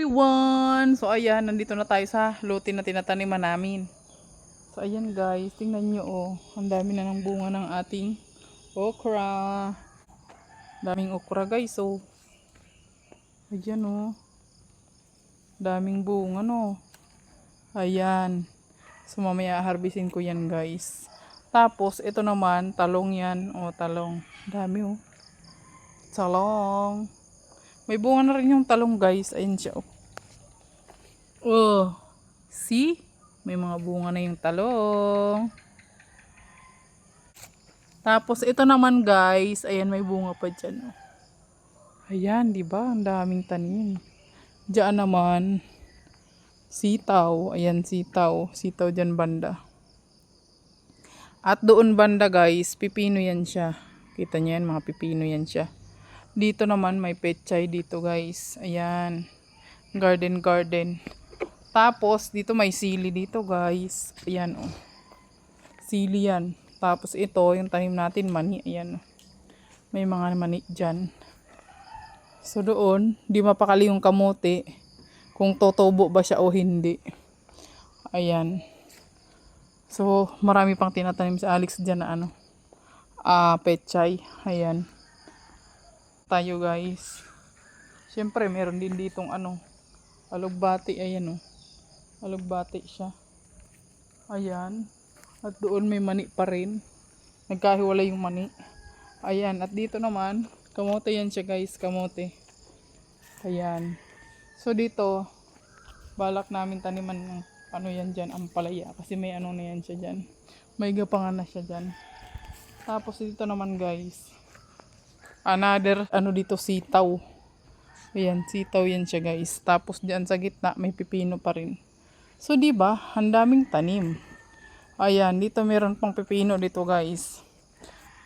Everyone! So ayan, nandito na tayo sa lote na tinataniman namin. So ayan guys, tingnan nyo oh. Ang dami na ng bunga ng ating okra. Daming okra guys oh. Ayan oh. Daming bunga no. Ayan. So mamaya harbisin ko yan guys. Tapos ito naman, talong yan. Oh talong. Dami oh. Talong. May bunga na rin yung talong guys. Ayan siya oh. Oh, see? May mga bunga na yung talong. Tapos ito naman guys, ayan may bunga pa dyan. Oh. Ayan, di ba? Ang daming tanim. Diyan naman, sitaw. Ayan, sitaw. Sitaw dyan banda. At doon banda guys, pipino yan siya. Kita niyo yan, mga pipino yan siya. Dito naman may pechay dito guys. Ayan, garden. Tapos, dito may sili dito guys. Ayan oh. Sili yan. Tapos ito, yung tanim natin, mani. Ayan oh. May mga mani dyan. So doon, di mapakali yung kamote. Kung totobo ba siya o hindi. Ayan. So, marami pang tinatanim sa Alex dyan na ano. Pechay. Ayan. Tayo guys. Siyempre, meron din ditong ano. Alugbati. Ayan oh. Alugbati siya. Ayan. At doon may mani pa rin. Nagkahiwalay yung mani. Ayan. At dito naman, kamote yan siya guys. Kamote. Ayan. So dito, balak namin taniman ng ano yan dyan, ampalaya. Kasi may ano na yan siya dyan. May gapangan na siya dyan. Tapos dito naman guys, another ano dito, sitaw. Ayan, sitaw yan siya guys. Tapos dyan sa gitna, may pipino pa rin. So, di ba? Ang daming tanim. Ayan, dito meron pang pepino dito, guys.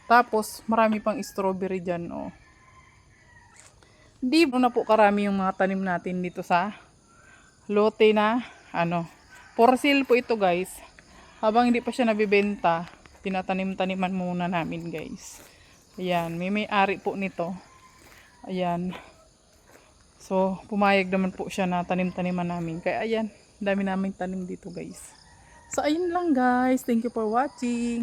Tapos, marami pang strawberry dyan, oh. Di ba na po karami yung mga tanim natin dito sa lote na, ano, for sale po ito, guys. Habang hindi pa siya nabibenta, tinatanim-taniman muna namin, guys. Ayan, may-ari po nito. Ayan. So, pumayag naman po siya na tanim-taniman namin. Kaya, ayan. Dami naming tanim dito guys. So ayun lang guys. Thank you for watching.